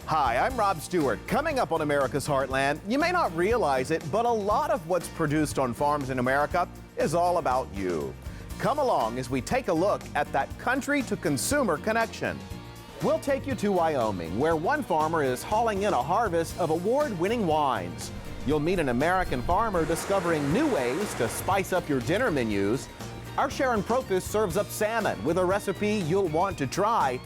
Hi, I'm Rob Stewart. Coming up on America's Heartland, you may not realize it, but a lot of what's produced on farms in America is all about you. Come along as we take a look at that country-to-consumer connection. We'll take you to Wyoming, where one farmer is hauling in a harvest of award-winning wines. You'll meet an American farmer discovering new ways to spice up your dinner menus. Our Sharon Profis serves up salmon with a recipe you'll want to try.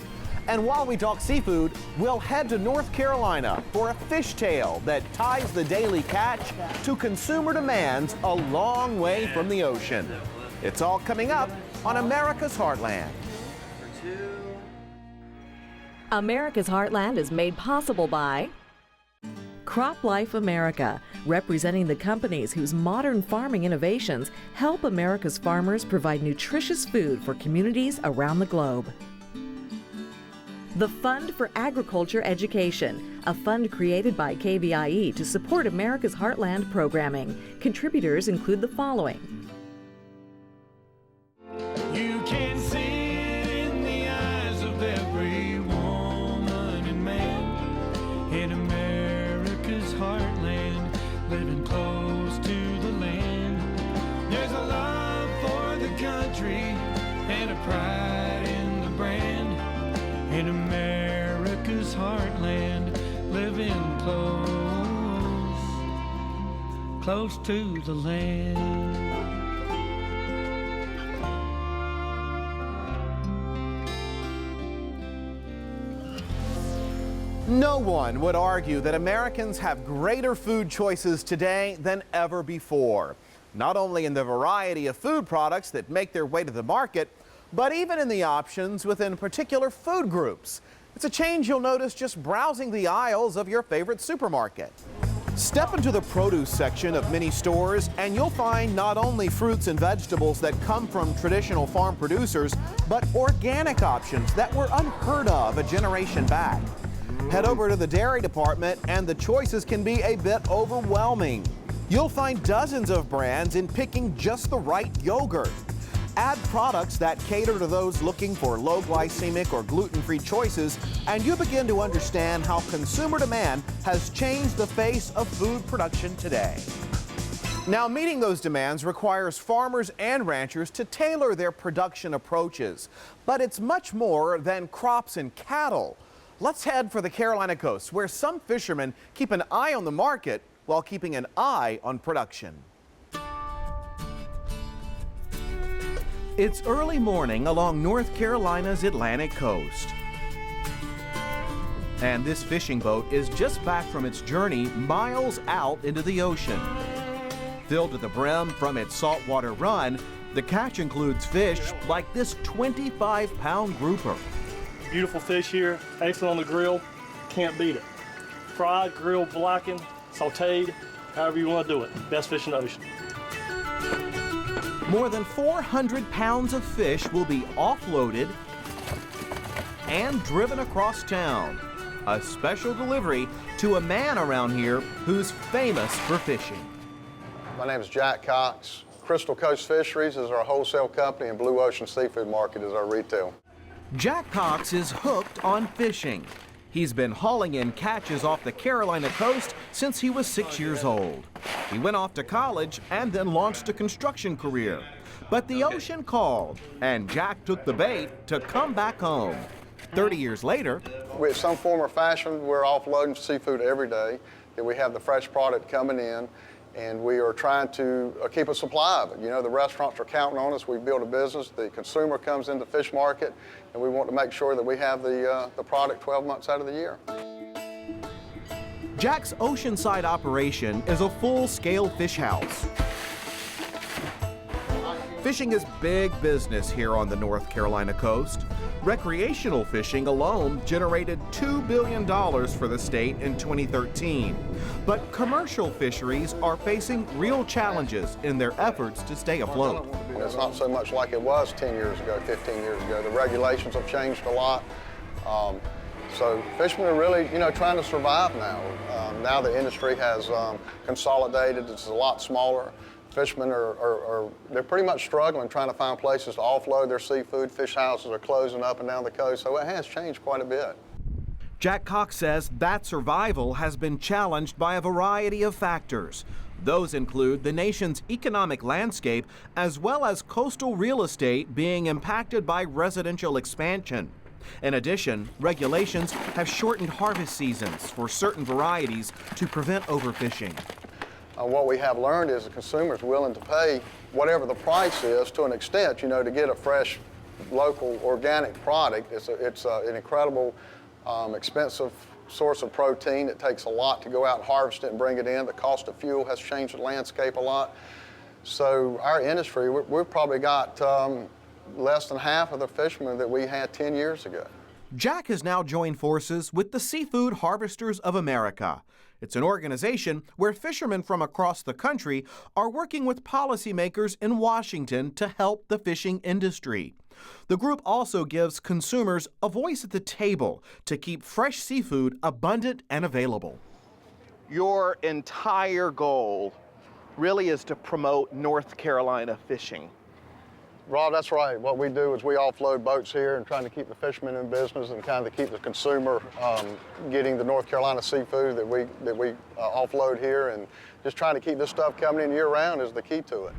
And while we talk seafood, we'll head to North Carolina for a fishtail that ties the daily catch to consumer demands a long way from the ocean. It's all coming up on America's Heartland. America's Heartland is made possible by Crop Life America, representing the companies whose modern farming innovations help America's farmers provide nutritious food for communities around the globe. The Fund for Agriculture Education, a fund created by KVIE to support America's Heartland programming. Contributors include the following. You can see it in the eyes of every woman and man in America's heartland, living close to the land. There's a love for the country and a pride in the brand. In America's heartland, living close to the land. No one would argue that Americans have greater food choices today than ever before. Not only in the variety of food products that make their way to the market, but even in the options within particular food groups. It's a change you'll notice just browsing the aisles of your favorite supermarket. Step into the produce section of many stores and you'll find not only fruits and vegetables that come from traditional farm producers, but organic options that were unheard of a generation back. Head over to the dairy department and the choices can be a bit overwhelming. You'll find dozens of brands in picking just the right yogurt. Add products that cater to those looking for low glycemic or gluten-free choices, and you begin to understand how consumer demand has changed the face of food production today. Now, meeting those demands requires farmers and ranchers to tailor their production approaches. But it's much more than crops and cattle. Let's head for the Carolina coast, where some fishermen keep an eye on the market while keeping an eye on production. It's early morning along North Carolina's Atlantic coast. And this fishing boat is just back from its journey miles out into the ocean. Filled to the brim from its saltwater run, the catch includes fish like this 25-pound grouper. Beautiful fish here, excellent on the grill, can't beat it. Fried, grilled, blackened, sauteed, however you want to do it. Best fish in the ocean. More than 400 pounds of fish will be offloaded and driven across town. A special delivery to a man around here who's famous for fishing. My name is Jack Cox. Crystal Coast Fisheries is our wholesale company and Blue Ocean Seafood Market is our retail. Jack Cox is hooked on fishing. He's been hauling in catches off the Carolina coast since he was 6 years old. He went off to college and then launched a construction career. But the ocean called, and Jack took the bait to come back home. 30 years later, In some form or fashion, we're offloading seafood every day. And we have the fresh product coming in, and we are trying to keep a supply of it. You know, the restaurants are counting on us. We build a business. The consumer comes into the fish market, and we want to make sure that we have the product 12 months out of the year. Jack's oceanside operation is a full-scale fish house. Fishing is big business here on the North Carolina coast. Recreational fishing alone generated $2 billion for the state in 2013. But commercial fisheries are facing real challenges in their efforts to stay afloat. It's not so much like it was 10 years ago, 15 years ago. The regulations have changed a lot. So fishermen are really, trying to survive now. Now the industry has consolidated. It's a lot smaller. Fishermen they're pretty much struggling trying to find places to offload their seafood. Fish houses are closing up and down the coast, so it has changed quite a bit. Jack Cox says that survival has been challenged by a variety of factors. Those include the nation's economic landscape as well as coastal real estate being impacted by residential expansion. In addition, regulations have shortened harvest seasons for certain varieties to prevent overfishing. What we have learned is the consumer's willing to pay whatever the price is to an extent, to get a fresh, local, organic product. It's an incredible, expensive source of protein. It takes a lot to go out and harvest it and bring it in. The cost of fuel has changed the landscape a lot. So our industry, we've probably got less than half of the fishermen that we had 10 years ago. Jack has now joined forces with the Seafood Harvesters of America. It's an organization where fishermen from across the country are working with policymakers in Washington to help the fishing industry. The group also gives consumers a voice at the table to keep fresh seafood abundant and available. Your entire goal really is to promote North Carolina fishing. Rob, that's right. What we do is we offload boats here and trying to keep the fishermen in business and kind of keep the consumer getting the North Carolina seafood that we offload here, and just trying to keep this stuff coming in year-round is the key to it.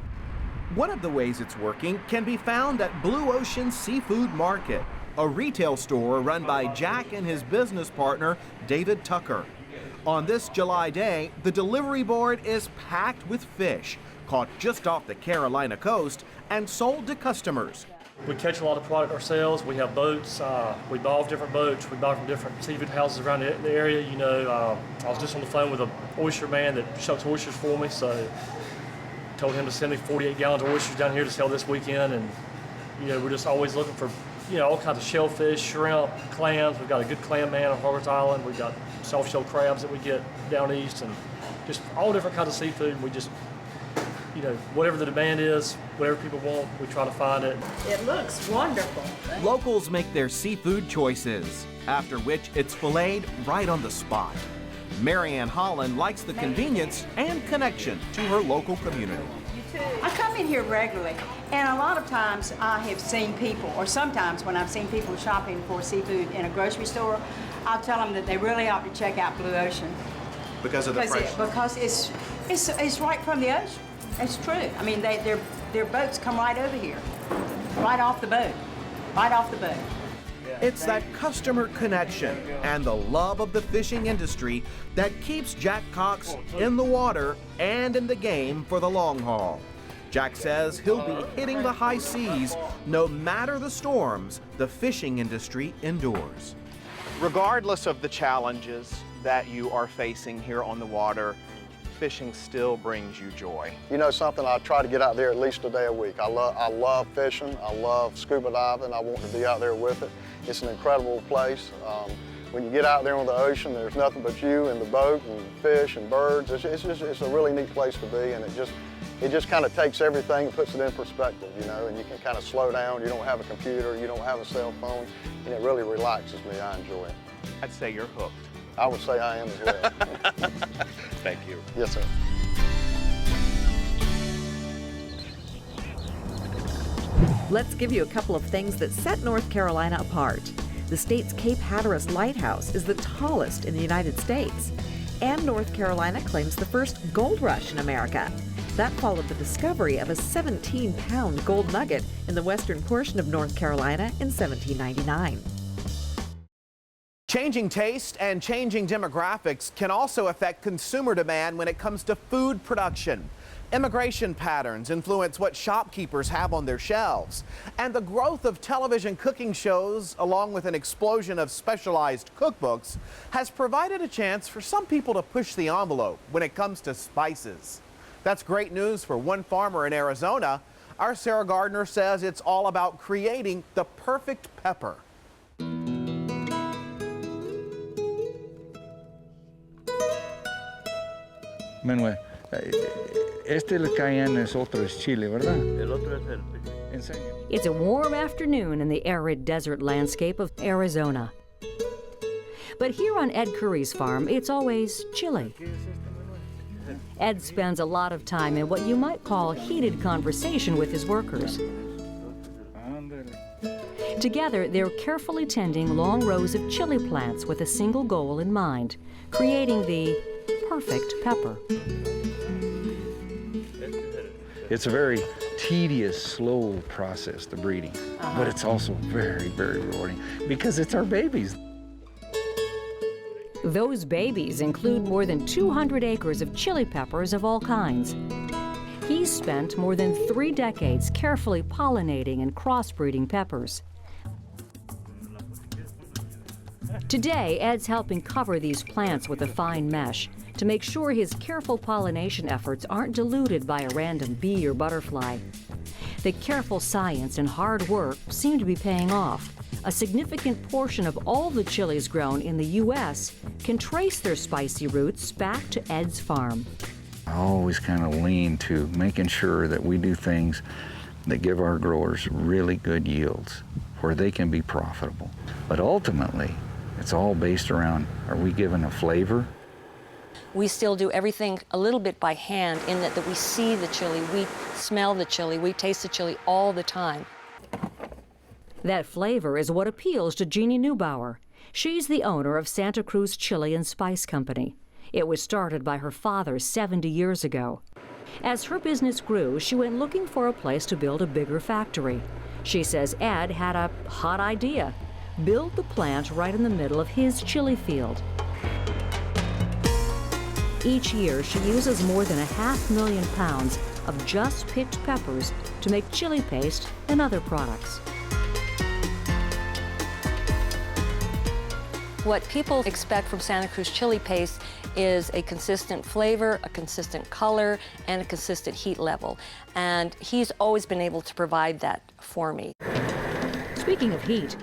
One of the ways it's working can be found at Blue Ocean Seafood Market, a retail store run by Jack and his business partner, David Tucker. On this July day, the delivery board is packed with fish caught just off the Carolina coast and sold to customers. We catch a lot of product ourselves. We have boats. We buy off different boats. We buy from different seafood houses around the area. I was just on the phone with an oyster man that shucks oysters for me, so told him to send me 48 gallons of oysters down here to sell this weekend. And we're just always looking for all kinds of shellfish, shrimp, clams. We've got a good clam man on Harvard's Island. We've got soft-shell crabs that we get down east, and just all different kinds of seafood. We just whatever the demand is, whatever people want, we try to find it. It looks wonderful. Locals make their seafood choices, after which it's filleted right on the spot. Marianne Holland likes the convenience and connection to her local community. I come in here regularly, and a lot of times I have seen people, or sometimes when I've seen people shopping for seafood in a grocery store, I'll tell them that they really ought to check out Blue Ocean. Because of the fresh? Because it's right from the ocean. It's true. I mean, their boats come right over here, right off the boat. It's that customer connection and the love of the fishing industry that keeps Jack Cox in the water and in the game for the long haul. Jack says he'll be hitting the high seas no matter the storms the fishing industry endures. Regardless of the challenges that you are facing here on the water, fishing still brings you joy. Something, I try to get out there at least a day a week. I love fishing. I love scuba diving. I want to be out there with it. It's an incredible place. When you get out there on the ocean, there's nothing but you and the boat and fish and birds. It's a really neat place to be, and it just kind of takes everything and puts it in perspective, and you can kind of slow down. You don't have a computer, you don't have a cell phone, and it really relaxes me. I enjoy it. I'd say you're hooked. I would say I am as well. Thank you. Yes, sir. Let's give you a couple of things that set North Carolina apart. The state's Cape Hatteras Lighthouse is the tallest in the United States. And North Carolina claims the first gold rush in America. That followed the discovery of a 17-pound gold nugget in the western portion of North Carolina in 1799. Changing taste and changing demographics can also affect consumer demand when it comes to food production. Immigration patterns influence what shopkeepers have on their shelves. And the growth of television cooking shows, along with an explosion of specialized cookbooks, has provided a chance for some people to push the envelope when it comes to spices. That's great news for one farmer in Arizona. Our Sarah Gardner says it's all about creating the perfect pepper. Manuel, el cayenne es otro, es Chile, ¿verdad? El otro es el... Enséñame. It's a warm afternoon in the arid desert landscape of Arizona. But here on Ed Curry's farm, it's always chilly. Ed spends a lot of time in what you might call heated conversation with his workers. Together, they're carefully tending long rows of chili plants with a single goal in mind, creating the perfect pepper. It's a very tedious, slow process, the breeding, but it's also very, very rewarding because it's our babies. Those babies include more than 200 acres of chili peppers of all kinds. He's spent more than 3 decades carefully pollinating and crossbreeding peppers. Today, Ed's helping cover these plants with a fine mesh to make sure his careful pollination efforts aren't diluted by a random bee or butterfly. The careful science and hard work seem to be paying off. A significant portion of all the chilies grown in the U.S. can trace their spicy roots back to Ed's farm. I always kind of lean to making sure that we do things that give our growers really good yields where they can be profitable. But ultimately, it's all based around, are we given a flavor? We still do everything a little bit by hand in that we see the chili, we smell the chili, we taste the chili all the time. That flavor is what appeals to Jeannie Neubauer. She's the owner of Santa Cruz Chili and Spice Company. It was started by her father 70 years ago. As her business grew, she went looking for a place to build a bigger factory. She says Ed had a hot idea: build the plant right in the middle of his chili field. Each year, she uses more than 500,000 pounds of just picked peppers to make chili paste and other products. What people expect from Santa Cruz chili paste is a consistent flavor, a consistent color, and a consistent heat level. And he's always been able to provide that for me. Speaking of heat,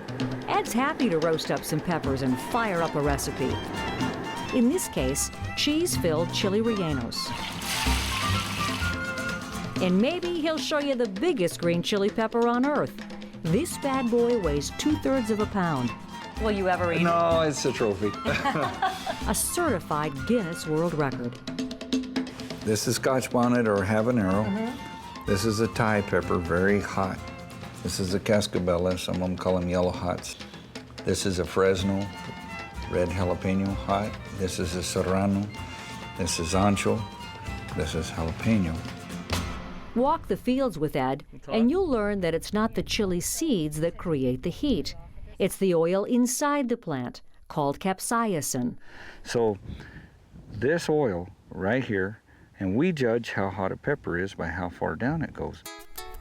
Ed's happy to roast up some peppers and fire up a recipe. In this case, cheese-filled chili rellenos. And maybe he'll show you the biggest green chili pepper on earth. This bad boy weighs 2/3 of a pound. Will you ever eat it? No, it's a trophy. A certified Guinness World Record. This is Scotch bonnet or habanero. This is a Thai pepper, very hot. This is a cascabella, some of them call them yellow hots. This is a Fresno, red jalapeno hot. This is a serrano. This is ancho. This is jalapeno. Walk the fields with Ed, and you'll learn that it's not the chili seeds that create the heat. It's the oil inside the plant, called capsaicin. So this oil right here, and we judge how hot a pepper is by how far down it goes.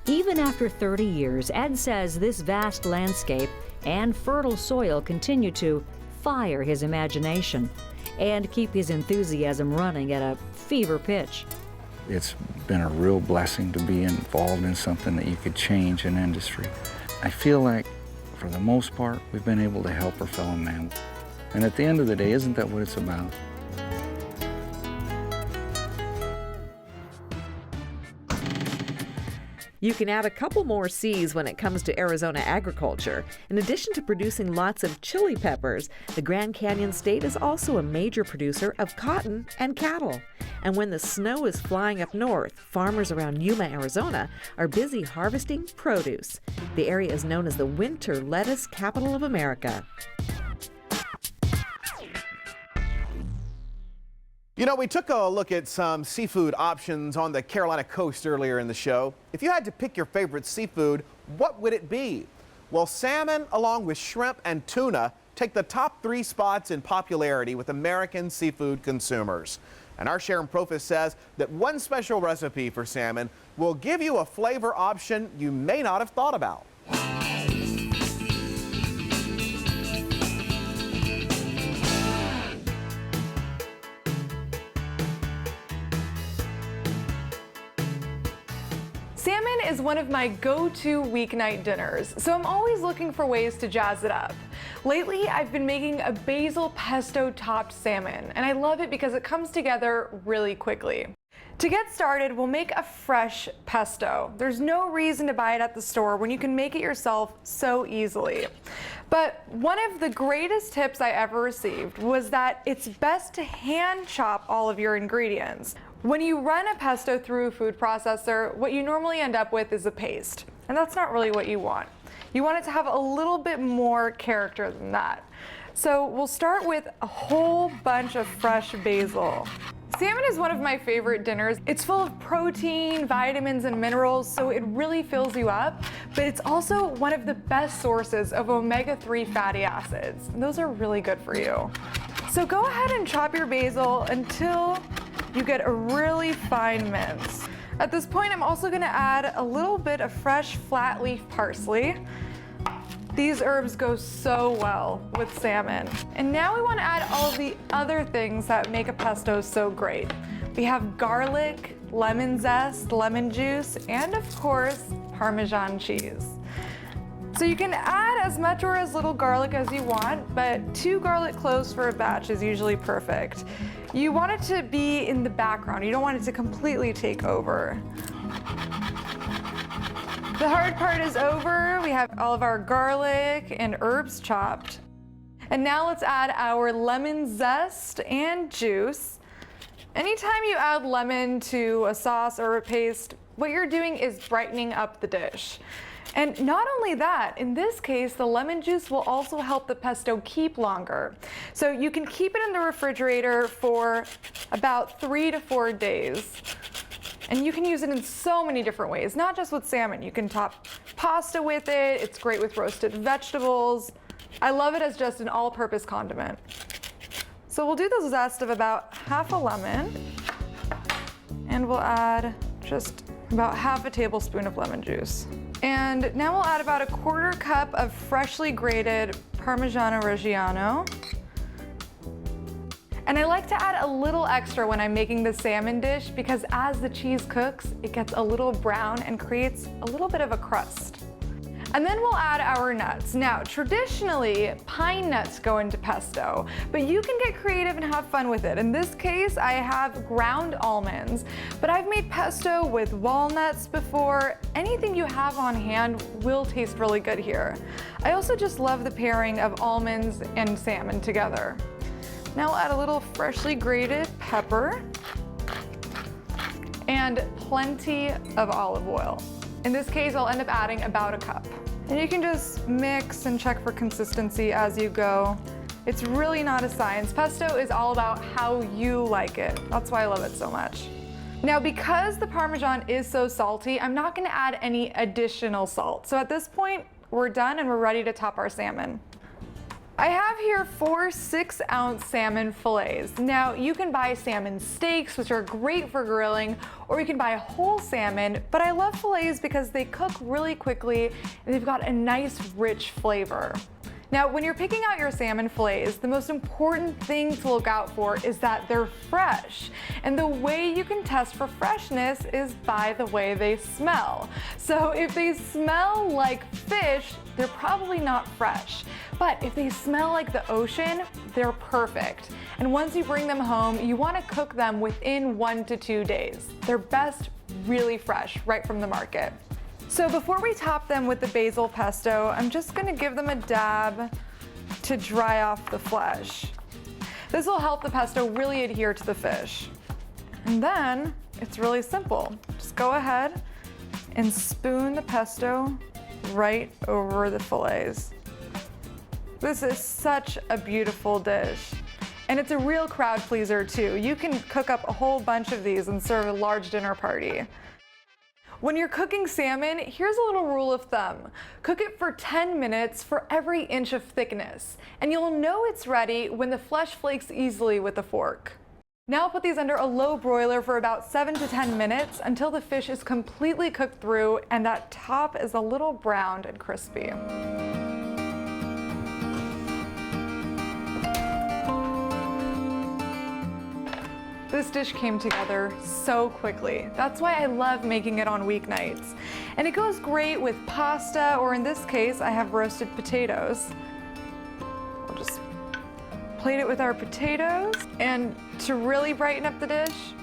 Even after 30 years, Ed says this vast landscape and fertile soil continue to fire his imagination and keep his enthusiasm running at a fever pitch. It's been a real blessing to be involved in something that you could change an industry. I feel like, for the most part, we've been able to help our fellow man. And at the end of the day, isn't that what it's about? You can add a couple more C's when it comes to Arizona agriculture. In addition to producing lots of chili peppers, the Grand Canyon State is also a major producer of cotton and cattle. And when the snow is flying up north, farmers around Yuma, Arizona are busy harvesting produce. The area is known as the winter lettuce capital of America. You know, we took a look at some seafood options on the Carolina coast earlier in the show. If you had to pick your favorite seafood, what would it be? Well, salmon, along with shrimp and tuna, take the top 3 spots in popularity with American seafood consumers. And our Sharon Profis says that one special recipe for salmon will give you a flavor option you may not have thought about. Salmon is one of my go-to weeknight dinners, so I'm always looking for ways to jazz it up. Lately, I've been making a basil pesto topped salmon, and I love it because it comes together really quickly. To get started, we'll make a fresh pesto. There's no reason to buy it at the store when you can make it yourself so easily. But one of the greatest tips I ever received was that it's best to hand chop all of your ingredients. When you run a pesto through a food processor, what you normally end up with is a paste. And that's not really what you want. You want it to have a little bit more character than that. So we'll start with a whole bunch of fresh basil. Salmon is one of my favorite dinners. It's full of protein, vitamins, and minerals, so it really fills you up, but it's also one of the best sources of omega-3 fatty acids. And those are really good for you. So go ahead and chop your basil until you get a really fine mince. At this point, I'm also gonna add a little bit of fresh flat leaf parsley. These herbs go so well with salmon. And now we want to add all of the other things that make a pesto so great. We have garlic, lemon zest, lemon juice, and of course, Parmesan cheese. So you can add as much or as little garlic as you want, but 2 garlic cloves for a batch is usually perfect. You want it to be in the background. You don't want it to completely take over. The hard part is over. We have all of our garlic and herbs chopped. And now let's add our lemon zest and juice. Anytime you add lemon to a sauce or a paste, what you're doing is brightening up the dish. And not only that, in this case, the lemon juice will also help the pesto keep longer. So you can keep it in the refrigerator for about 3 to 4 days. And you can use it in so many different ways, not just with salmon. You can top pasta with it. It's great with roasted vegetables. I love it as just an all-purpose condiment. So we'll do the zest of about half a lemon, and we'll add just about half a tablespoon of lemon juice. And now we'll add about a 1/4 cup of freshly grated Parmigiano Reggiano. And I like to add a little extra when I'm making the salmon dish because as the cheese cooks, it gets a little brown and creates a little bit of a crust. And then we'll add our nuts. Now, traditionally, pine nuts go into pesto, but you can get creative and have fun with it. In this case, I have ground almonds, but I've made pesto with walnuts before. Anything you have on hand will taste really good here. I also just love the pairing of almonds and salmon together. Now we'll add a little freshly grated pepper and plenty of olive oil. In this case, I'll end up adding about a cup. And you can just mix and check for consistency as you go. It's really not a science. Pesto is all about how you like it. That's why I love it so much. Now, because the Parmesan is so salty, I'm not gonna add any additional salt. So at this point, we're done and we're ready to top our salmon. I have here 4 6-ounce salmon fillets. Now, you can buy salmon steaks, which are great for grilling, or you can buy whole salmon, but I love fillets because they cook really quickly and they've got a nice, rich flavor. Now, when you're picking out your salmon fillets, the most important thing to look out for is that they're fresh. And the way you can test for freshness is by the way they smell. So if they smell like fish, they're probably not fresh. But if they smell like the ocean, they're perfect. And once you bring them home, you want to cook them within 1 to 2 days. They're best really fresh, right from the market. So before we top them with the basil pesto, I'm just gonna give them a dab to dry off the flesh. This will help the pesto really adhere to the fish. And then it's really simple. Just go ahead and spoon the pesto right over the fillets. This is such a beautiful dish. And it's a real crowd pleaser too. You can cook up a whole bunch of these and serve a large dinner party. When you're cooking salmon, here's a little rule of thumb. Cook it for 10 minutes for every inch of thickness, and you'll know it's ready when the flesh flakes easily with a fork. Now put these under a low broiler for about 7 to 10 minutes until the fish is completely cooked through and that top is a little browned and crispy. This dish came together so quickly. That's why I love making it on weeknights. And it goes great with pasta, or in this case, I have roasted potatoes. We'll just plate it with our potatoes. And to really brighten up the dish,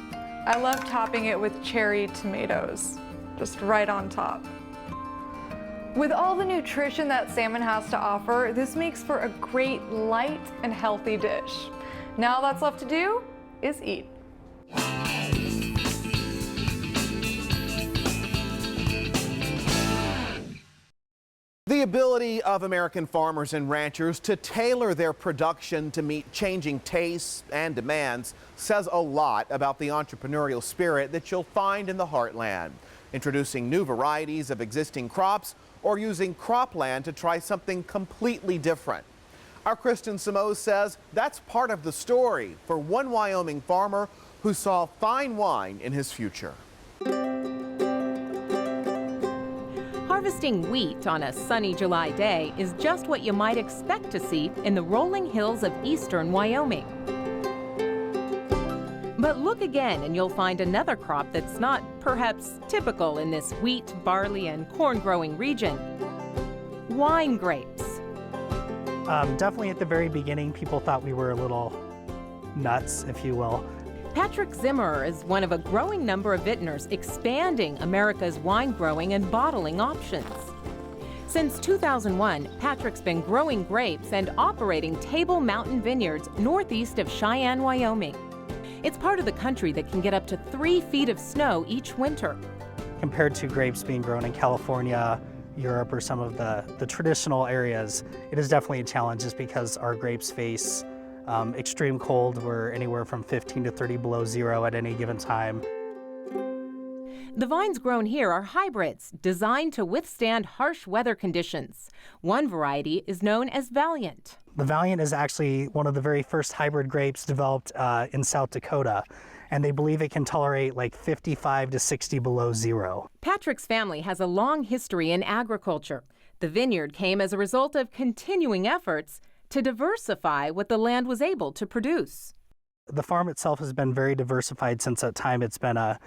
I love topping it with cherry tomatoes, just right on top. With all the nutrition that salmon has to offer, this makes for a great light and healthy dish. Now all that's left to do is eat. ability of American farmers and ranchers to tailor their production to meet changing tastes and demands says a lot about the entrepreneurial spirit that you'll find in the Heartland. Introducing new varieties of existing crops or using cropland to try something completely different. Our Kristen Simoes says that's part of the story for one Wyoming farmer who saw fine wine in his future. Harvesting wheat on a sunny July day is just what you might expect to see in the rolling hills of eastern Wyoming. But look again and you'll find another crop that's not perhaps typical in this wheat, barley, and corn growing region. Wine grapes. Definitely at the very beginning, people thought we were a little nuts, if you will. Patrick Zimmerer is one of a growing number of vintners expanding America's wine growing and bottling options. Since 2001, Patrick's been growing grapes and operating Table Mountain Vineyards northeast of Cheyenne, Wyoming. It's part of the country that can get up to 3 feet of snow each winter. Compared to grapes being grown in California, Europe, or some of the traditional areas, it is definitely a challenge just because our grapes face extreme cold. We're anywhere from 15 to 30 below zero at any given time. The vines grown here are hybrids designed to withstand harsh weather conditions. One variety is known as Valiant. The Valiant is actually one of the very first hybrid grapes developed in South Dakota, and they believe it can tolerate like 55 to 60 below zero. Patrick's family has a long history in agriculture. The vineyard came as a result of continuing efforts to diversify what the land was able to produce. The farm itself has been very diversified since that time. It's been a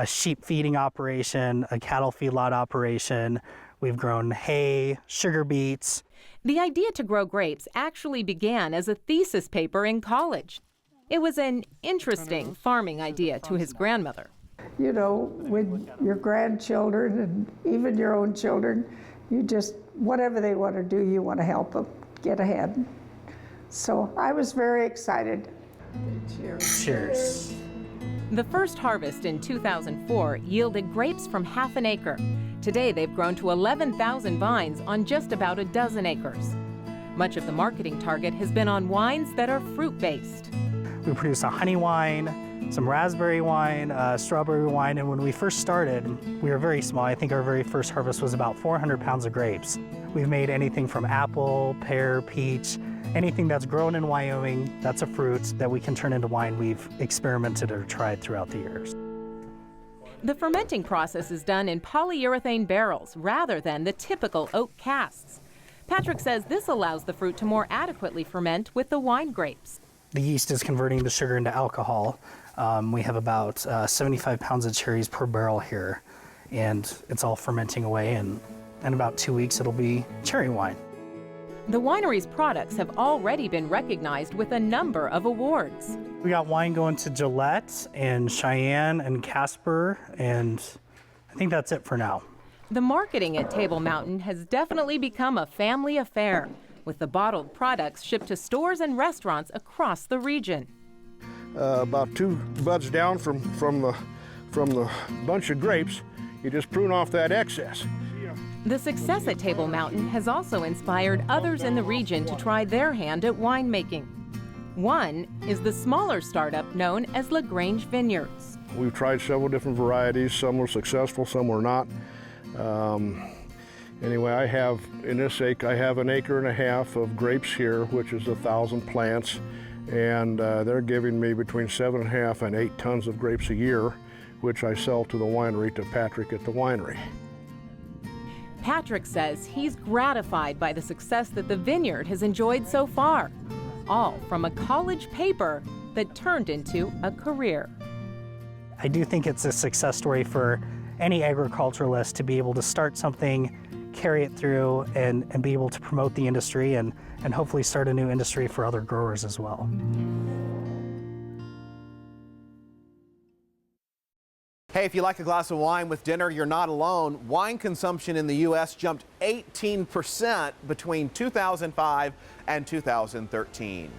sheep feeding operation, a cattle feedlot operation. We've grown hay, sugar beets. The idea to grow grapes actually began as a thesis paper in college. It was an interesting farming idea to his grandmother. You know, with your grandchildren and even your own children, you just, whatever they want to do, you want to help them get ahead. So I was very excited. Cheers. Cheers. The first harvest in 2004 yielded grapes from half an acre. Today they've grown to 11,000 vines on just about a dozen acres. Much of the marketing target has been on wines that are fruit-based. We produce a honey wine, some raspberry wine, strawberry wine, and when we first started, we were very small. I think our very first harvest was about 400 pounds of grapes. We've made anything from apple, pear, peach, anything that's grown in Wyoming, that's a fruit that we can turn into wine. We've experimented or tried throughout the years. The fermenting process is done in polyurethane barrels rather than the typical oak casks. Patrick says this allows the fruit to more adequately ferment with the wine grapes. The yeast is converting the sugar into alcohol. We have about 75 pounds of cherries per barrel here, and it's all fermenting away, and in about 2 weeks it'll be cherry wine. The winery's products have already been recognized with a number of awards. We got wine going to Gillette and Cheyenne and Casper, and I think that's it for now. The marketing at Table Mountain has definitely become a family affair, with the bottled products shipped to stores and restaurants across the region. About 2 buds down from the bunch of grapes, you just prune off that excess. The success at Table Mountain has also inspired others in the region to try their hand at winemaking. One is the smaller startup known as LaGrange Vineyards. We've tried several different varieties. Some were successful, some were not. Anyway, I have an acre and a half of grapes here, which is 1,000 plants, and they're giving me between 7.5 and 8 tons of grapes a year, which I sell to the winery, to Patrick at the winery. Patrick says he's gratified by the success that the vineyard has enjoyed so far, all from a college paper that turned into a career. I do think it's a success story for any agriculturalist to be able to start something, carry it through, and be able to promote the industry and hopefully start a new industry for other growers as well. Hey, if you like a glass of wine with dinner, you're not alone. Wine consumption in the U.S. jumped 18% between 2005 and 2013.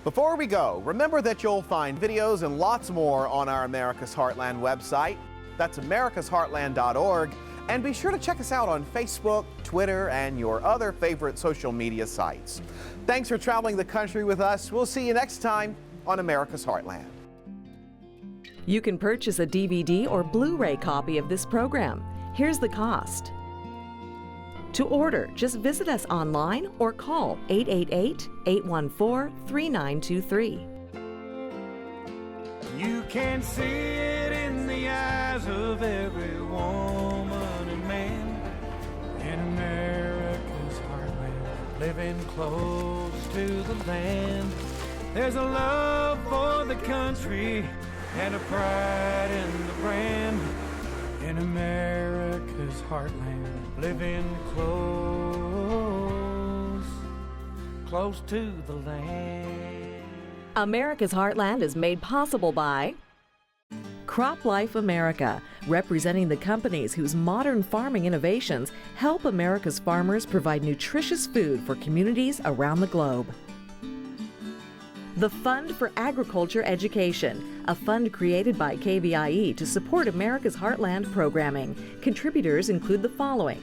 Before we go, remember that you'll find videos and lots more on our America's Heartland website. That's americasheartland.org. And be sure to check us out on Facebook, Twitter, and your other favorite social media sites. Thanks for traveling the country with us. We'll see you next time on America's Heartland. You can purchase a DVD or Blu-ray copy of this program. Here's the cost. To order, just visit us online or call 888-814-3923. You can see it in the eyes of every woman and man in America's heartland, living close to the land. There's a love for the country and a pride in the brand in America's heartland, living close to the land. America's Heartland is made possible by Crop Life America, representing the companies whose modern farming innovations help America's farmers provide nutritious food for communities around the globe. The Fund for Agriculture Education, a fund created by KVIE to support America's Heartland programming. Contributors include the following: